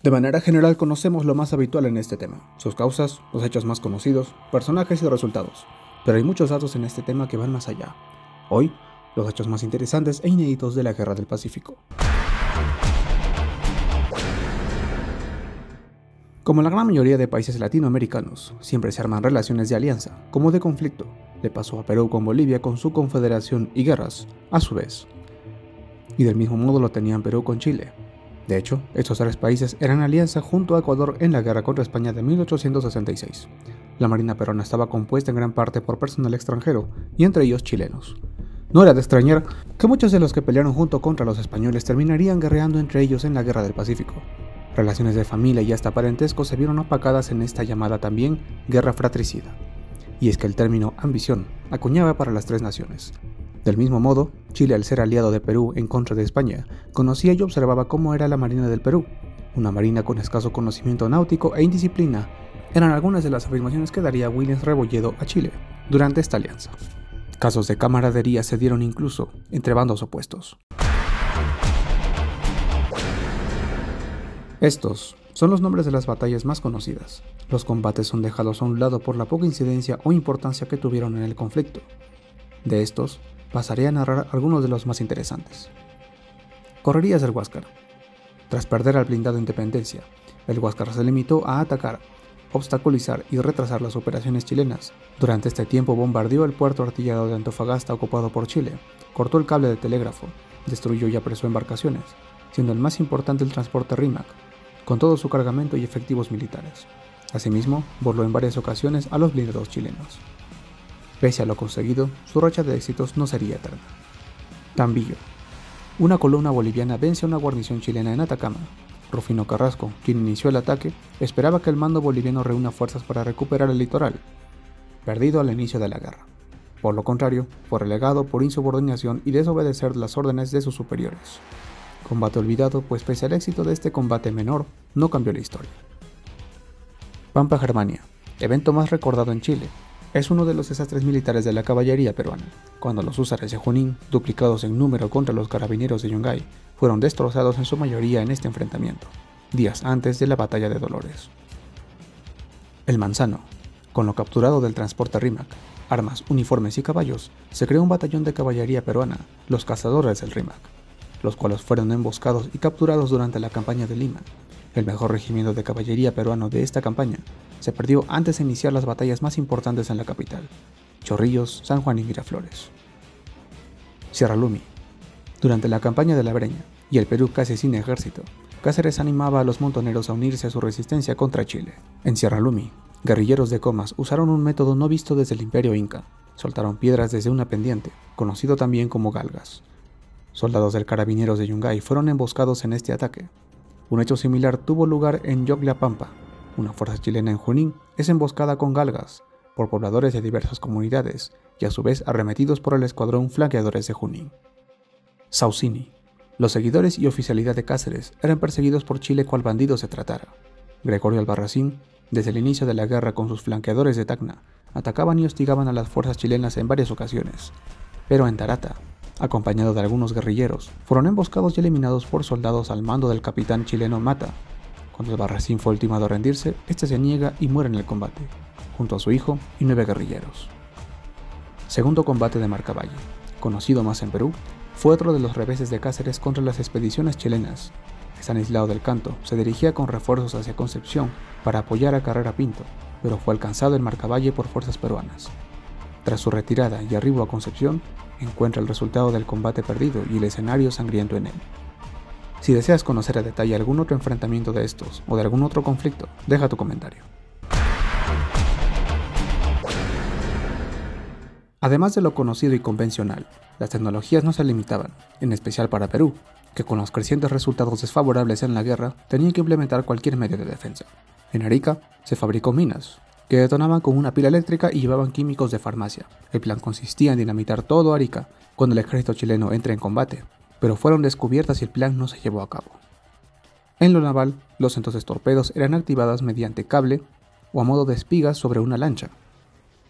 De manera general conocemos lo más habitual en este tema, sus causas, los hechos más conocidos, personajes y resultados, pero hay muchos datos en este tema que van más allá. Hoy, los hechos más interesantes e inéditos de la Guerra del Pacífico. Como en la gran mayoría de países latinoamericanos, siempre se arman relaciones de alianza, como de conflicto. Le pasó a Perú con Bolivia con su confederación y guerras, a su vez. Y del mismo modo lo tenían Perú con Chile. De hecho, estos tres países eran alianza junto a Ecuador en la guerra contra España de 1866. La marina peruana estaba compuesta en gran parte por personal extranjero, y entre ellos chilenos. No era de extrañar que muchos de los que pelearon junto contra los españoles terminarían guerreando entre ellos en la Guerra del Pacífico. Relaciones de familia y hasta parentesco se vieron opacadas en esta llamada también guerra fratricida. Y es que el término ambición acuñaba para las tres naciones. Del mismo modo, Chile, al ser aliado de Perú en contra de España, conocía y observaba cómo era la marina del Perú. Una marina con escaso conocimiento náutico e indisciplina eran algunas de las afirmaciones que daría Williams Rebolledo a Chile durante esta alianza. Casos de camaradería se dieron incluso entre bandos opuestos. Estos son los nombres de las batallas más conocidas. Los combates son dejados a un lado por la poca incidencia o importancia que tuvieron en el conflicto. De estos, pasaré a narrar algunos de los más interesantes. Correrías del Huáscar. Tras perder al blindado Independencia, el Huáscar se limitó a atacar, obstaculizar y retrasar las operaciones chilenas. Durante este tiempo bombardeó el puerto artillado de Antofagasta ocupado por Chile, cortó el cable de telégrafo, destruyó y apresó embarcaciones, siendo el más importante el transporte Rímac, con todo su cargamento y efectivos militares. Asimismo, burló en varias ocasiones a los blindados chilenos. Pese a lo conseguido, su racha de éxitos no sería eterna. Tambillo. Una columna boliviana vence a una guarnición chilena en Atacama. Rufino Carrasco, quien inició el ataque, esperaba que el mando boliviano reúna fuerzas para recuperar el litoral, perdido al inicio de la guerra. Por lo contrario, fue relegado por insubordinación y desobedecer las órdenes de sus superiores. Combate olvidado, pues pese al éxito de este combate menor, no cambió la historia. Pampa Germania, evento más recordado en Chile, es uno de los desastres militares de la caballería peruana, cuando los húsares de Junín, duplicados en número contra los carabineros de Yungay, fueron destrozados en su mayoría en este enfrentamiento, días antes de la batalla de Dolores. El Manzano, con lo capturado del transporte Rímac, armas, uniformes y caballos, se creó un batallón de caballería peruana, los Cazadores del Rímac, los cuales fueron emboscados y capturados durante la campaña de Lima. El mejor regimiento de caballería peruano de esta campaña se perdió antes de iniciar las batallas más importantes en la capital, Chorrillos, San Juan y Miraflores. Sierra Lumi. Durante la campaña de la Breña y el Perú casi sin ejército, Cáceres animaba a los montoneros a unirse a su resistencia contra Chile. En Sierra Lumi, guerrilleros de Comas usaron un método no visto desde el Imperio Inca. Soltaron piedras desde una pendiente, conocido también como galgas. Soldados del Carabineros de Yungay fueron emboscados en este ataque. Un hecho similar tuvo lugar en Yocla-Pampa. Una fuerza chilena en Junín es emboscada con galgas por pobladores de diversas comunidades y a su vez arremetidos por el escuadrón flanqueadores de Junín. Saucini. Los seguidores y oficialidad de Cáceres eran perseguidos por Chile cual bandidos se tratara. Gregorio Albarracín, desde el inicio de la guerra con sus flanqueadores de Tacna, atacaban y hostigaban a las fuerzas chilenas en varias ocasiones. Pero en Tarata, acompañado de algunos guerrilleros, fueron emboscados y eliminados por soldados al mando del capitán chileno Mata. Cuando Albarracín fue ultimado a rendirse, este se niega y muere en el combate, junto a su hijo y 9 guerrilleros. Segundo combate de Marcavalle, conocido más en Perú, fue otro de los reveses de Cáceres contra las expediciones chilenas. Estanislao del Canto se dirigía con refuerzos hacia Concepción para apoyar a Carrera Pinto, pero fue alcanzado en Marcavalle por fuerzas peruanas. Tras su retirada y arribo a Concepción, encuentra el resultado del combate perdido y el escenario sangriento en él. Si deseas conocer a detalle algún otro enfrentamiento de estos o de algún otro conflicto, deja tu comentario. Además de lo conocido y convencional, las tecnologías no se limitaban, en especial para Perú, que con los crecientes resultados desfavorables en la guerra tenía que implementar cualquier medio de defensa. En Arica se fabricó minas, que detonaban con una pila eléctrica y llevaban químicos de farmacia. El plan consistía en dinamitar todo Arica cuando el ejército chileno entre en combate, pero fueron descubiertas y el plan no se llevó a cabo. En lo naval, los entonces torpedos eran activadas mediante cable o a modo de espigas sobre una lancha.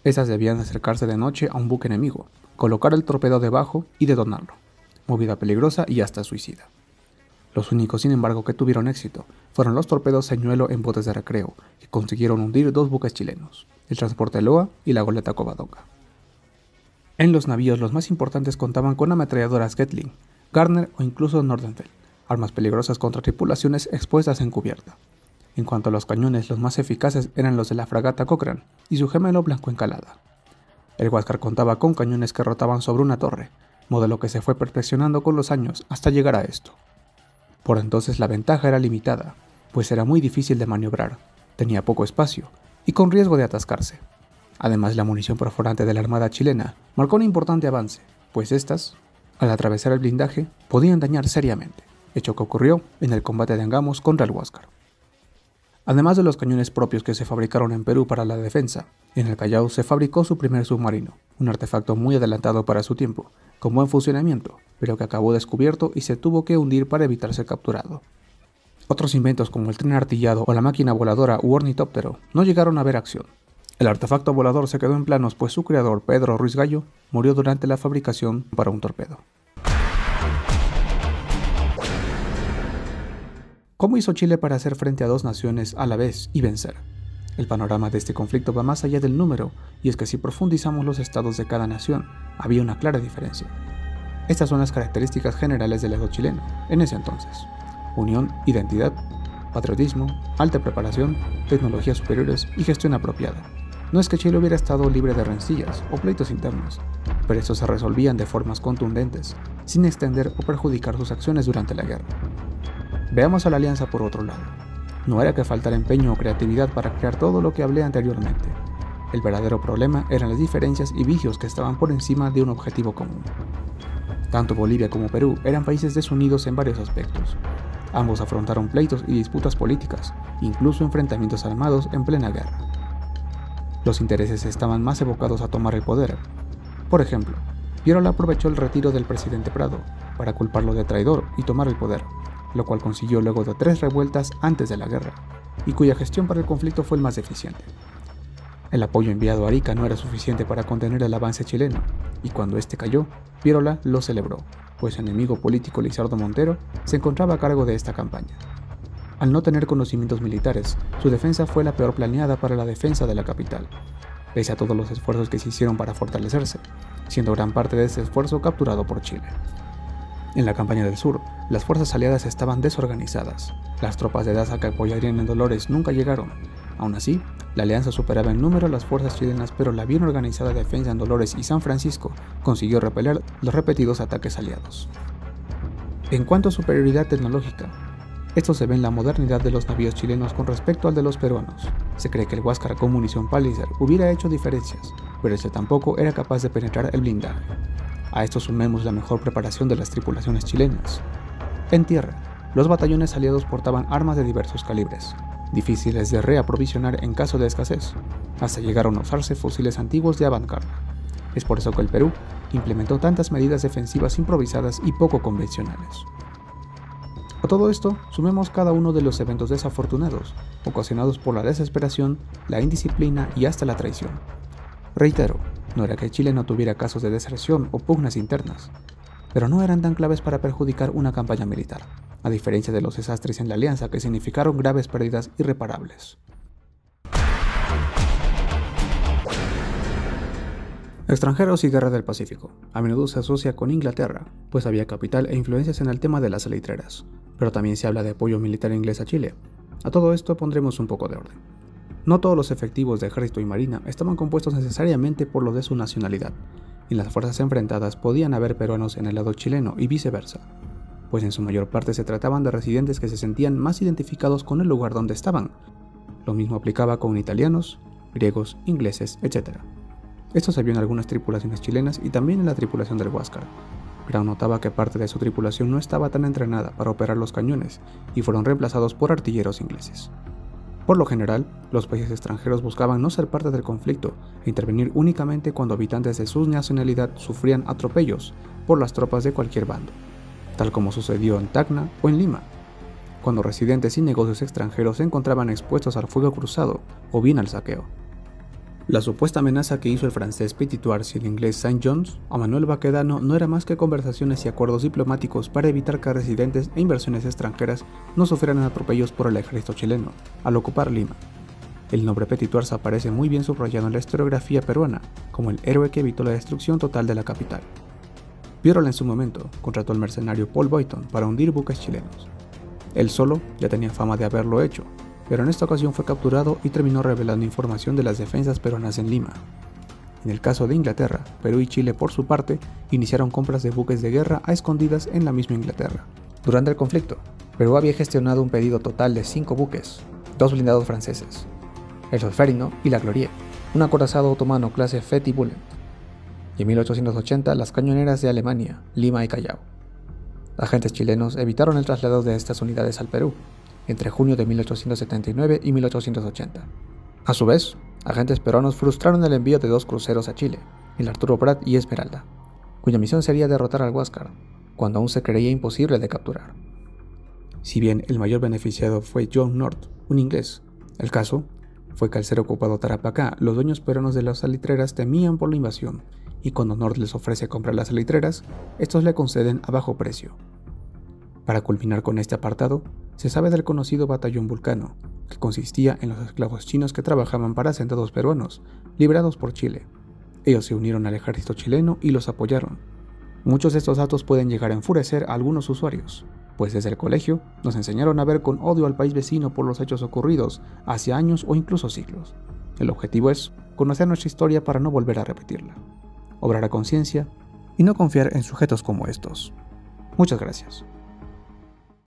Estas debían acercarse de noche a un buque enemigo, colocar el torpedo debajo y detonarlo, movida peligrosa y hasta suicida. Los únicos, sin embargo, que tuvieron éxito fueron los torpedos Señuelo en botes de recreo, que consiguieron hundir 2 buques chilenos, el transporte Loa y la goleta Covadonga. En los navíos los más importantes contaban con ametralladoras Gatling, Gardner o incluso Nordenfeld, armas peligrosas contra tripulaciones expuestas en cubierta. En cuanto a los cañones, los más eficaces eran los de la fragata Cochrane y su gemelo Blanco Encalada. El Huáscar contaba con cañones que rotaban sobre una torre, modelo que se fue perfeccionando con los años hasta llegar a esto. Por entonces la ventaja era limitada, pues era muy difícil de maniobrar, tenía poco espacio y con riesgo de atascarse. Además, la munición perforante de la Armada chilena marcó un importante avance, pues estas, al atravesar el blindaje, podían dañar seriamente, hecho que ocurrió en el combate de Angamos contra el Huáscar. Además de los cañones propios que se fabricaron en Perú para la defensa, en el Callao se fabricó su primer submarino, un artefacto muy adelantado para su tiempo, con buen funcionamiento, pero que acabó descubierto y se tuvo que hundir para evitar ser capturado. Otros inventos como el tren artillado o la máquina voladora u ornitóptero no llegaron a ver acción. El artefacto volador se quedó en planos pues su creador, Pedro Ruiz Gallo, murió durante la fabricación para un torpedo. ¿Cómo hizo Chile para hacer frente a 2 naciones a la vez y vencer? El panorama de este conflicto va más allá del número, y es que si profundizamos los estados de cada nación, había una clara diferencia. Estas son las características generales del ejército chileno, en ese entonces: unión, identidad, patriotismo, alta preparación, tecnologías superiores y gestión apropiada. No es que Chile hubiera estado libre de rencillas o pleitos internos, pero estos se resolvían de formas contundentes, sin extender o perjudicar sus acciones durante la guerra. Veamos a la alianza por otro lado. No era que faltara empeño o creatividad para crear todo lo que hablé anteriormente. El verdadero problema eran las diferencias y vicios que estaban por encima de un objetivo común. Tanto Bolivia como Perú eran países desunidos en varios aspectos. Ambos afrontaron pleitos y disputas políticas, incluso enfrentamientos armados en plena guerra. Los intereses estaban más evocados a tomar el poder. Por ejemplo, Piérola aprovechó el retiro del presidente Prado para culparlo de traidor y tomar el poder, lo cual consiguió luego de 3 revueltas antes de la guerra, y cuya gestión para el conflicto fue el más eficiente. El apoyo enviado a Arica no era suficiente para contener el avance chileno, y cuando este cayó, Piérola lo celebró, pues su enemigo político Lizardo Montero se encontraba a cargo de esta campaña. Al no tener conocimientos militares, su defensa fue la peor planeada para la defensa de la capital, pese a todos los esfuerzos que se hicieron para fortalecerse, siendo gran parte de este esfuerzo capturado por Chile. En la campaña del sur, las fuerzas aliadas estaban desorganizadas. Las tropas de Daza que apoyarían en Dolores nunca llegaron. Aún así, la alianza superaba en número a las fuerzas chilenas, pero la bien organizada defensa en Dolores y San Francisco consiguió repeler los repetidos ataques aliados. En cuanto a superioridad tecnológica, esto se ve en la modernidad de los navíos chilenos con respecto al de los peruanos. Se cree que el Huáscar con munición Palliser hubiera hecho diferencias, pero este tampoco era capaz de penetrar el blindaje. A esto sumemos la mejor preparación de las tripulaciones chilenas. En tierra, los batallones aliados portaban armas de diversos calibres, difíciles de reaprovisionar en caso de escasez, hasta llegaron a usarse fusiles antiguos de avant-garde. Es por eso que el Perú implementó tantas medidas defensivas improvisadas y poco convencionales. A todo esto, sumemos cada uno de los eventos desafortunados, ocasionados por la desesperación, la indisciplina y hasta la traición. Reitero, no era que Chile no tuviera casos de deserción o pugnas internas, pero no eran tan claves para perjudicar una campaña militar, a diferencia de los desastres en la alianza que significaron graves pérdidas irreparables. Extranjeros y guerra del Pacífico. A menudo se asocia con Inglaterra, pues había capital e influencias en el tema de las salitreras, pero también se habla de apoyo militar inglés a Chile. A todo esto pondremos un poco de orden. No todos los efectivos de ejército y marina estaban compuestos necesariamente por los de su nacionalidad. En las fuerzas enfrentadas podían haber peruanos en el lado chileno y viceversa, pues en su mayor parte se trataban de residentes que se sentían más identificados con el lugar donde estaban. Lo mismo aplicaba con italianos, griegos, ingleses, etc. Esto se vio en algunas tripulaciones chilenas y también en la tripulación del Huáscar. Grau notaba que parte de su tripulación no estaba tan entrenada para operar los cañones y fueron reemplazados por artilleros ingleses. Por lo general, los países extranjeros buscaban no ser parte del conflicto e intervenir únicamente cuando habitantes de su nacionalidad sufrían atropellos por las tropas de cualquier bando, tal como sucedió en Tacna o en Lima, cuando residentes y negocios extranjeros se encontraban expuestos al fuego cruzado o bien al saqueo. La supuesta amenaza que hizo el francés Petit Thouars y el inglés Saint Johns a Manuel Baquedano no era más que conversaciones y acuerdos diplomáticos para evitar que residentes e inversiones extranjeras no sufrieran atropellos por el ejército chileno al ocupar Lima. El nombre Petit Thouars aparece muy bien subrayado en la historiografía peruana como el héroe que evitó la destrucción total de la capital. Piérola en su momento contrató al mercenario Paul Boyton para hundir buques chilenos. Él solo ya tenía fama de haberlo hecho, pero en esta ocasión fue capturado y terminó revelando información de las defensas peruanas en Lima. En el caso de Inglaterra, Perú y Chile por su parte iniciaron compras de buques de guerra a escondidas en la misma Inglaterra. Durante el conflicto, Perú había gestionado un pedido total de 5 buques, 2 blindados franceses, el Solferino y la Glorie, un acorazado otomano clase Feti Bullen, y en 1880 las cañoneras de Alemania, Lima y Callao. Agentes chilenos evitaron el traslado de estas unidades al Perú entre junio de 1879 y 1880. A su vez, agentes peruanos frustraron el envío de 2 cruceros a Chile, el Arturo Prat y Esmeralda, cuya misión sería derrotar al Huáscar, cuando aún se creía imposible de capturar. Si bien el mayor beneficiado fue John North, un inglés, el caso fue que al ser ocupado Tarapacá, los dueños peruanos de las salitreras temían por la invasión, y cuando North les ofrece comprar las salitreras, estos le conceden a bajo precio. Para culminar con este apartado, se sabe del conocido Batallón Vulcano, que consistía en los esclavos chinos que trabajaban para hacendados peruanos, liberados por Chile. Ellos se unieron al ejército chileno y los apoyaron. Muchos de estos datos pueden llegar a enfurecer a algunos usuarios, pues desde el colegio nos enseñaron a ver con odio al país vecino por los hechos ocurridos hace años o incluso siglos. El objetivo es conocer nuestra historia para no volver a repetirla, obrar a conciencia y no confiar en sujetos como estos. Muchas gracias.